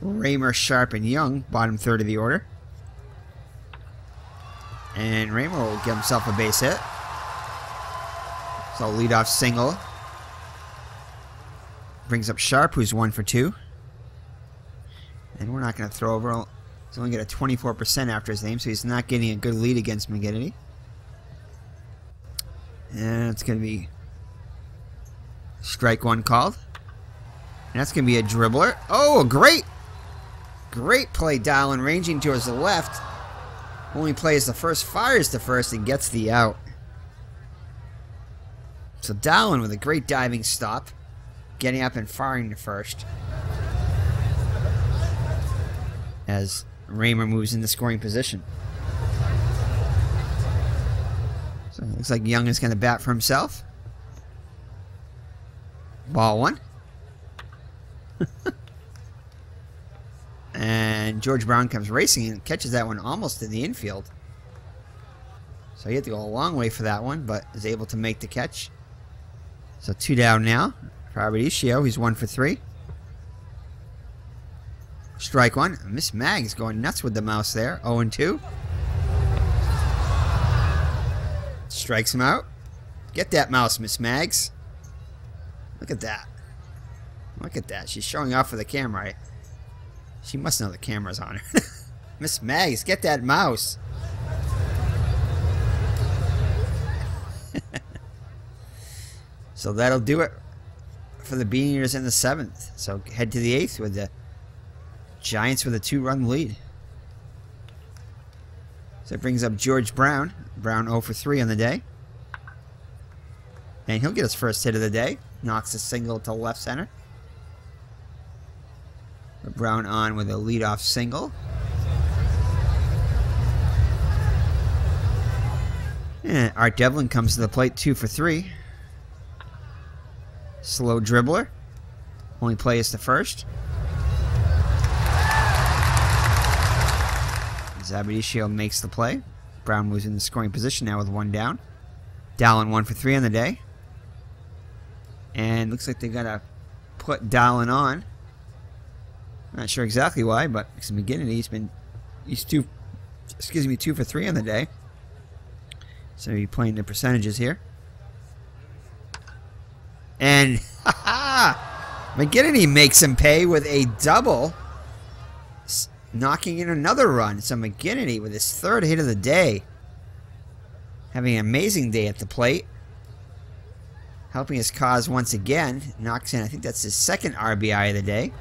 Raymer, Sharp, and Young, bottom third of the order. And Raymer will give himself a base hit. So leadoff single. Brings up Sharp, who's 1 for 2. And we're not going to throw over. He's only got a 24% after his name, so he's not getting a good lead against McGinnity. And it's going to be strike one called. And that's going to be a dribbler. Oh, great play, Dallin, ranging towards the left. Only plays the first, fires the first, and gets the out. So Dallin with a great diving stop, getting up and firing the first. As Raymer moves into scoring position. So it looks like Young is going to bat for himself. Ball one. And George Brown comes racing and catches that one almost in the infield. So he had to go a long way for that one, but is able to make the catch. So 2 down now for Arbitrio. He's 1 for 3. Strike one. Miss Mag's going nuts with the mouse there. 0-2. Strikes him out. Get that mouse, Miss Mags. Look at that. Look at that. She's showing off for the camera. Right? She must know the camera's on her. Miss Mags, get that mouse. So that'll do it for the Beaneaters in the 7th. So head to the 8th with the Giants with a 2-run lead. So it brings up George Brown. Brown 0 for 3 on the day. And he'll get his first hit of the day. Knocks a single to left center. Brown on with a leadoff single. And Art Devlin comes to the plate 2 for 3. Slow dribbler. Only plays the first. Zabadiscio makes the play. Brown moves in the scoring position now with 1 down. Dallin 1 for 3 on the day. And looks like they gotta put Dallin on. Not sure exactly why, but because McGinnity, he's 2 for 3 on the day. So he's playing the percentages here. And McGinnity makes him pay with a double, knocking in another run. So McGinnity with his 3rd hit of the day, having an amazing day at the plate, helping his cause once again. Knocks in, I think that's his 2nd RBI of the day.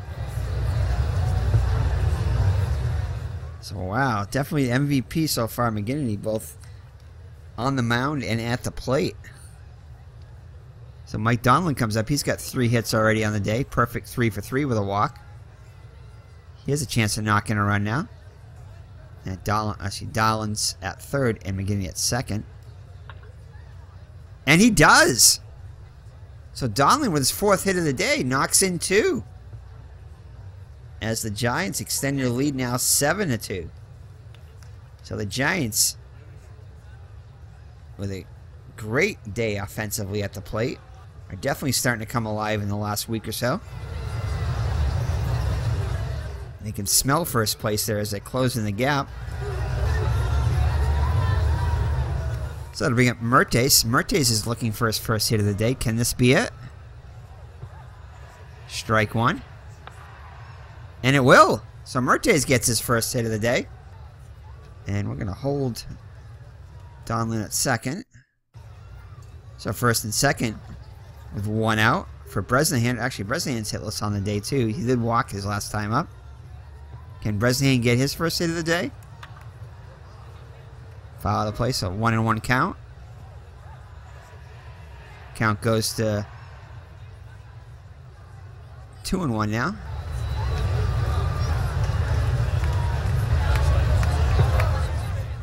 So wow, definitely MVP so far, McGinnity, both on the mound and at the plate. So Mike Donlin comes up. He's got 3 hits already on the day. Perfect 3 for 3 with a walk. He has a chance to knock in a run now. And Dollin's at 3rd and McGinnity at 2nd. And he does! So Donlin with his 4th hit of the day knocks in 2. As the Giants extend their lead now 7-2. So the Giants with a great day offensively at the plate are definitely starting to come alive in the last week or so. They can smell first place there as they close in the gap. So that'll bring up Mertes. Mertes is looking for his first hit of the day. Can this be it? Strike one. And it will. So Mertes gets his first hit of the day. And we're going to hold Donlin at 2nd. So 1st and 2nd with 1 out for Bresnahan. Actually, Bresnahan's hitless on the day too. He did walk his last time up. Can Bresnahan get his first hit of the day? Foul the play, so 1-1 count. Count goes to 2-1 now.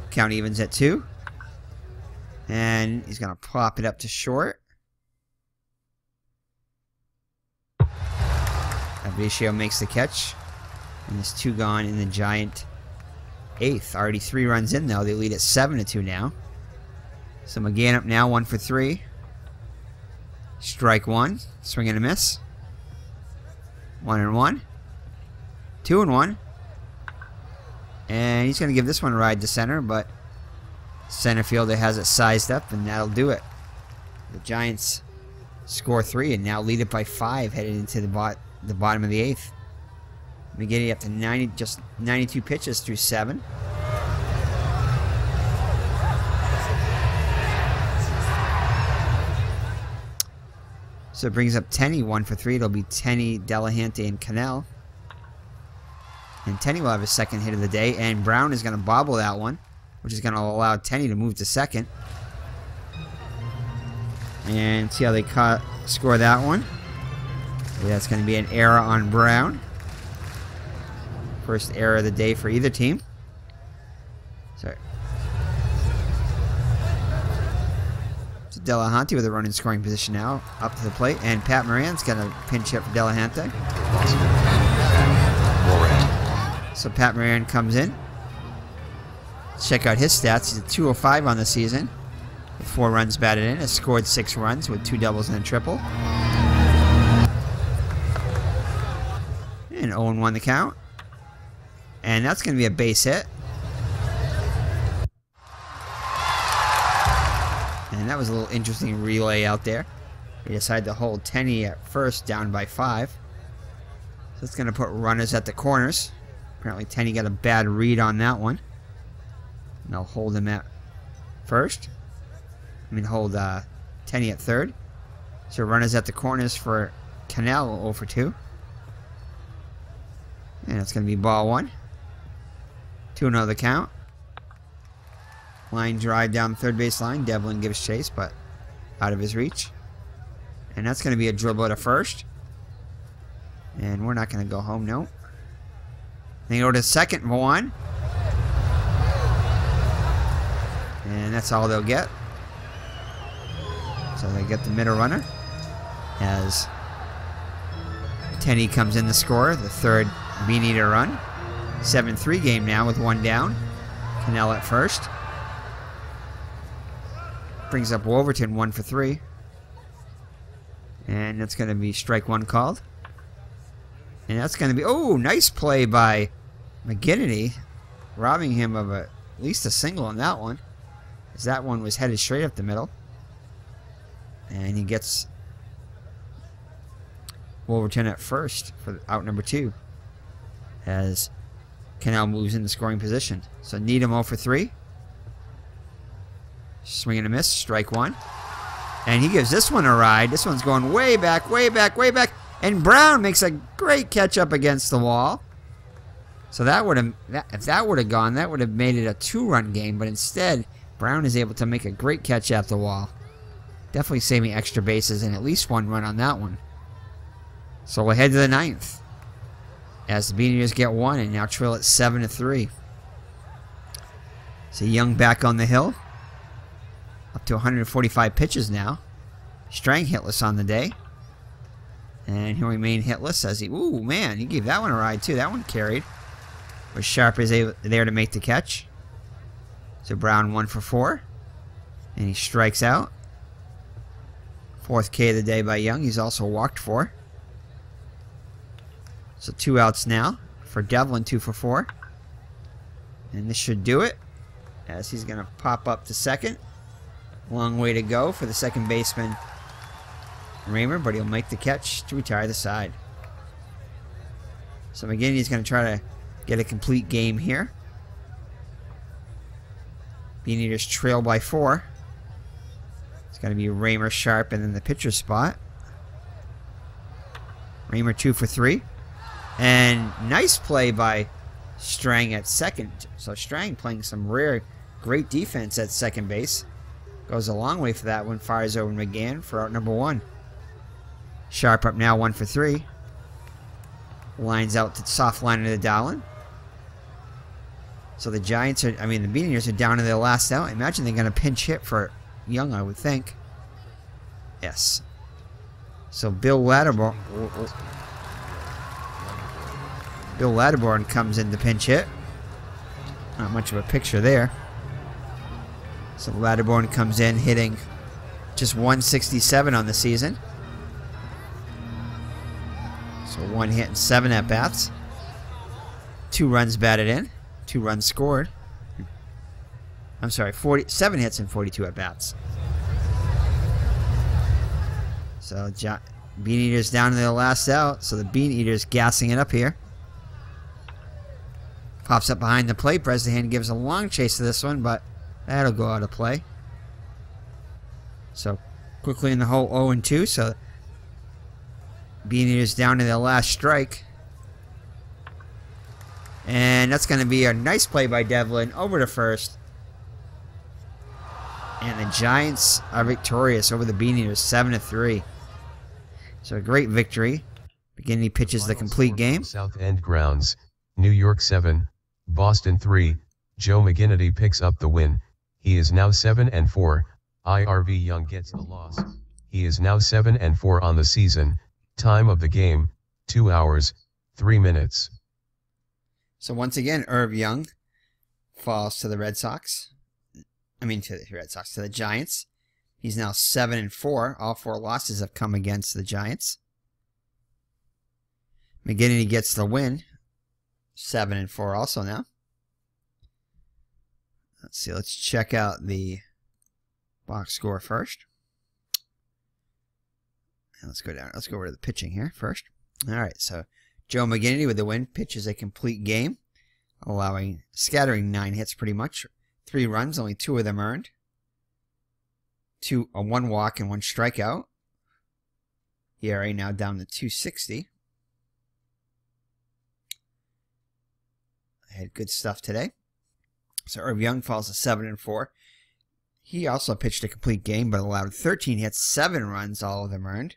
Count evens at 2. And he's going to plop it up to short. Avicio makes the catch. And there's 2 gone in the Giant 8th. Already 3 runs in, though. They lead at 7-2 now. So McGann up now, 1 for 3. Strike one. Swing and a miss. 1-1. 2-1. And he's going to give this one a ride to center, but center fielder has it sized up, and that'll do it. The Giants score 3 and now lead it by 5 headed into the bottom of the 8th. McGinnity up to just 92 pitches through 7. So it brings up Tenney 1 for 3. It'll be Tenney, Delahunty, and Cannell. And Tenney will have his second hit of the day, and Brown is going to bobble that one, which is going to allow Tenney to move to second. And see how they score that one. That's going to be an error on Brown. First error of the day for either team. So Delahunty with a run in scoring position now, up to the plate, and Pat Moran's going to pinch hit for Delahunty. So Pat Moran comes in. Let's check out his stats. He's at 205 on the season, with 4 runs batted in. Has scored 6 runs with 2 doubles and a triple. And 0-1 the count. And that's going to be a base hit. And that was a little interesting relay out there. He decided to hold Tenney at first, down by 5. So it's going to put runners at the corners. Apparently Tenney got a bad read on that one. And they'll hold him at first. Hold Tenney at third. So runners at the corners for Cannell, 0 for 2. And it's going to be ball 1. 2-0 the count. Line drive down the third base line. Devlin gives chase, but out of his reach. And that's going to be a dribble to first. And we're not going to go home, no. They go to second and 1. And that's all they'll get. So they get the middle runner as Tenney comes in to score the third Beaneater run. 7-3 game now with 1 down. Cannell at first. Brings up Wolverton 1 for 3. And that's going to be strike 1 called. And that's going to be, oh, nice play by McGinnity, robbing him of at least a single on that one, as that one was headed straight up the middle. And he gets Wolverton at first for out number 2, as Cannell moves into scoring position. So Needham 0 for 3. Swing and a miss, strike 1. And he gives this one a ride. This one's going way back, way back, way back. And Brown makes a great catch up against the wall. So that would have, if that would have gone, that would have made it a 2-run game. But instead, Brown is able to make a great catch at the wall. Definitely saving extra bases and at least 1 run on that one. So we'll head to the 9th, as the Beaneaters get 1 and now trail at 7-3. So Young back on the hill, up to 145 pitches now. Strang hitless on the day. And he'll remain hitless as he... Ooh, man, he gave that one a ride, too. That one carried. But Sharp is there to make the catch. So Brown 1 for 4. And he strikes out. 4th K of the day by Young. He's also walked 4. So 2 outs now for Devlin, 2 for 4. And this should do it, as he's going to pop up to second. Long way to go for the second baseman, Raymer, but he'll make the catch to retire the side. So McGinnity's going to try to get a complete game here. Beaneaters trail by 4. It's going to be Raymer, Sharp, and then the pitcher spot. Raymer 2 for 3. And nice play by Strang at second. So Strang playing some great defense at second base. Goes a long way for that one. Fires over McGann for out number 1. Sharp up now 1 for 3. Lines out to soft line to the Dowling. So the Giants are, the Beaneaters are down to their last out. I imagine they're going to pinch hit for Young, I would think. Yes. So Bill Latterborn comes in to pinch hit. Not much of a picture there. So Latterborn comes in hitting just 167 on the season. So 1 hit and 7 at-bats. 2 runs batted in. 2 runs scored. I'm sorry, 7 hits and 42 at-bats. So Beaneaters down to their last out. So the Beaneaters gassing it up here. Pops up behind the plate. Bresnahan gives a long chase to this one, but that'll go out of play. So quickly in the hole 0-2. So Beaneaters down to their last strike. And that's going to be a nice play by Devlin over to first. And the Giants are victorious over the Beaneaters 7-3. So a great victory. McGinnity pitches the complete game. South End Grounds, New York 7, Boston 3. Joee McGinnity picks up the win. He is now 7-4. Irv Young gets the loss. He is now 7-4 on the season. Time of the game, 2 hours, 3 minutes. So once again, Irv Young falls to the Red Sox. To the Red Sox, to the Giants. He's now 7-4. All 4 losses have come against the Giants. McGinnity gets the win. 7-4 also now. Let's see. Let's check out the box score first. And let's go down. Let's go over to the pitching here first. All right. So Joee McGinnity with the win pitches a complete game, scattering 9 hits pretty much. 3 runs, only 2 of them earned. 1 walk and 1 strikeout. ERA now down to 2.60. I had good stuff today. So Irv Young falls to 7-4. He also pitched a complete game, but allowed 13 hits, 7 runs, all of them earned.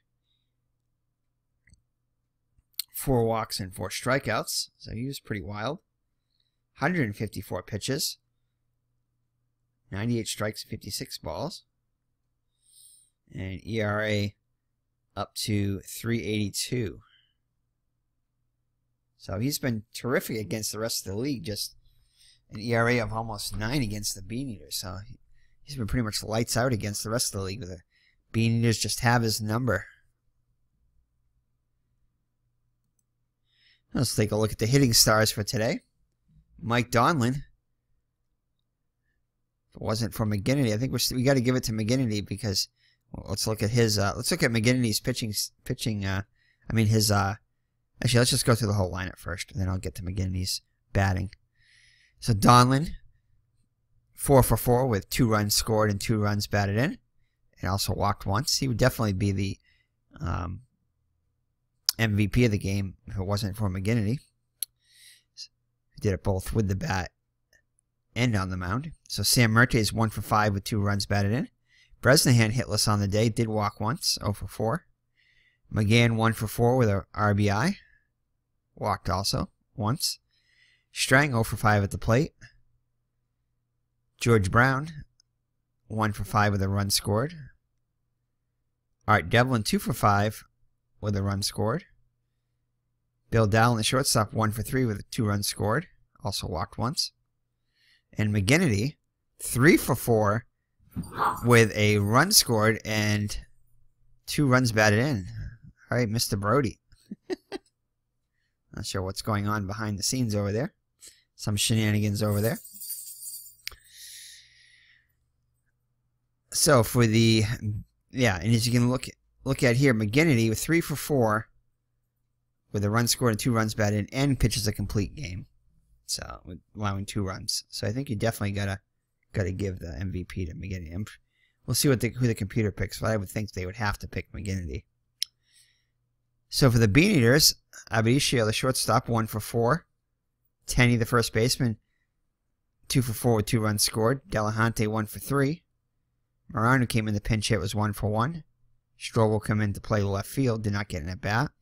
4 walks and 4 strikeouts. So he was pretty wild. 154 pitches. 98 strikes, 56 balls. And ERA up to 3.82. So he's been terrific against the rest of the league. Just an ERA of almost 9 against the Beaneaters. So he's been pretty much lights out against the rest of the league. The Beaneaters just have his number. Let's take a look at the hitting stars for today. Mike Donlin. If it wasn't for McGinnity, I think we got to give it to McGinnity because let's look at his. Let's look at McGinnity's pitching. Actually, let's just go through the whole lineup first, and then I'll get to McGinnity's batting. So Donlin, 4 for 4 with 2 runs scored and 2 runs batted in, and also walked once. He would definitely be the MVP of the game if it wasn't for McGinnity. He did it both with the bat and on the mound. So Sam Murtay is 1 for 5 with 2 runs batted in. Bresnahan hitless on the day, did walk once, 0 for 4. McGann 1 for 4 with an RBI. Walked also once. Strang 0 for 5 at the plate. George Brown 1 for 5 with a run scored. Art Devlin 2 for 5 with a run scored. Bill Dowell, the shortstop, 1 for 3 with 2 runs scored. Also walked once. And McGinnity 3 for 4 with a run scored and 2 runs batted in. All right, Mr. Brody. Not sure what's going on behind the scenes over there. Some shenanigans over there. So for the, and as you can look at here, McGinnity with 3 for 4 with a run scored and 2 runs batted in, and pitches a complete game. So allowing 2 runs. So I think you definitely gotta give the MVP to McGinnity. We'll see who the computer picks, but I would think they would have to pick McGinnity. So for the Beaneaters, Abadishio, the shortstop, 1 for 4. Tenney, the first baseman, 2 for 4 with 2 runs scored. Delahante, 1 for 3. Moran, who came in the pinch hit, was 1 for 1. Stroh will come in to play left field, did not get an at bat.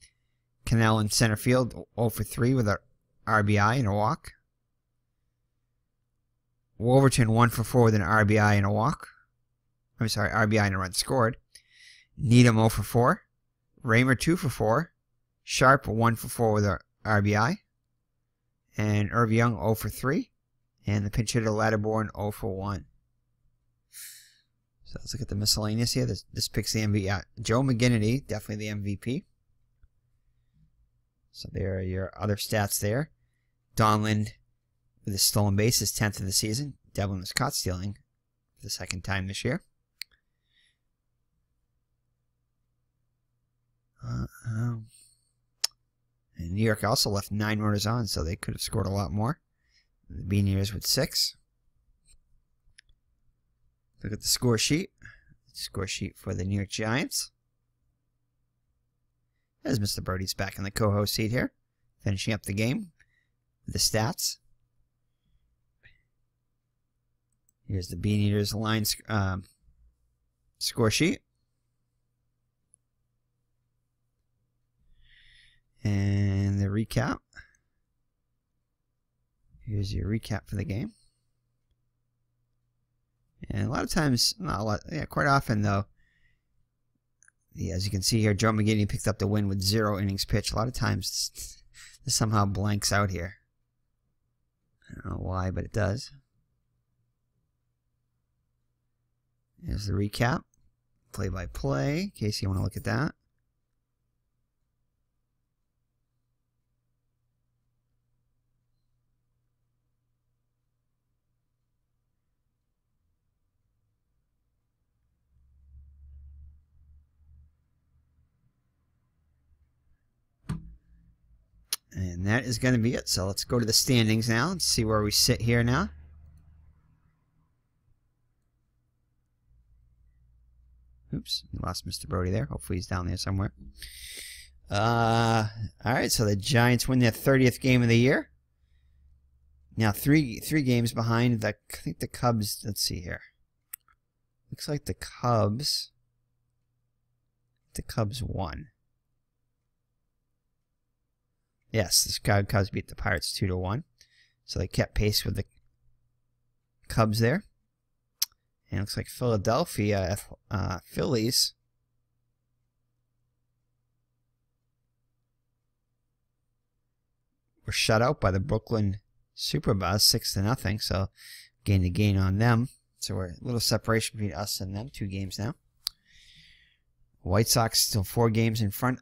Cannell in center field, 0 for 3 with an RBI and a walk. Wolverton 1 for 4 with an RBI and a walk. RBI and a run scored. Needham 0 for 4. Raymer 2 for 4. Sharp 1 for 4 with an RBI. And Irv Young 0 for 3. And the pinch hitter Latterborn 0 for 1. So let's look at the miscellaneous here. This picks the MVP. Joee McGinnity, definitely the MVP. So there are your other stats there. Donlin with his stolen base, his 10th of the season. Devlin was caught stealing for the 2nd time this year. And New York also left 9 runners on, so they could have scored a lot more. The Beaneaters with 6. Look at the score sheet. Score sheet for the New York Giants. There's Mr. Brody's back in the co-host seat here, finishing up the game with the stats. Here's the Beaneaters line score sheet. And the recap. Here's your recap for the game. And a lot of times, not a lot, yeah, quite often though, as you can see here, Joee McGinnity picked up the win with 0 innings pitched. A lot of times this somehow blanks out here. I don't know why, but it does. Here's the recap. Play-by-play, in case you want to look at that. And that is going to be it. So let's go to the standings now and see where we sit here now. Oops, lost Mr. Brody there. Hopefully he's down there somewhere. All right, so the Giants win their 30th game of the year. Now three games behind I think the Cubs. Let's see here. Looks like the Cubs won. Yes, the Cubs beat the Pirates 2-1. So they kept pace with the Cubs there. And it looks like Philadelphia Phillies were shut out by the Brooklyn Superbuzz 6-0. So gained a gain on them. So we're a little separation between us and them. 2 games now. White Sox still 4 games in front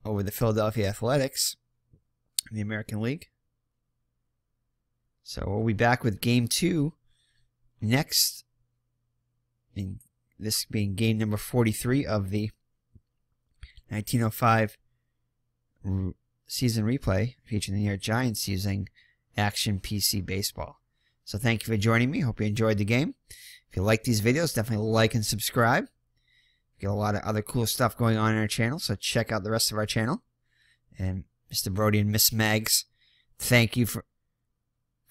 over the Philadelphia Athletics in the American League. So we'll be back with Game 2 next. This being game number 43 of the 1905 season replay featuring the New York Giants using Action PC Baseball. So thank you for joining me. Hope you enjoyed the game. If you like these videos, definitely like and subscribe. We got a lot of other cool stuff going on in our channel, so check out the rest of our channel. And Mr. Brody and Miss Mags, thank you for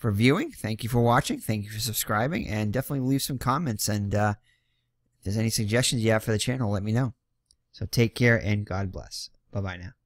viewing. Thank you for watching. Thank you for subscribing. And definitely leave some comments. And if there's any suggestions you have for the channel, let me know. So take care and God bless. Bye-bye now.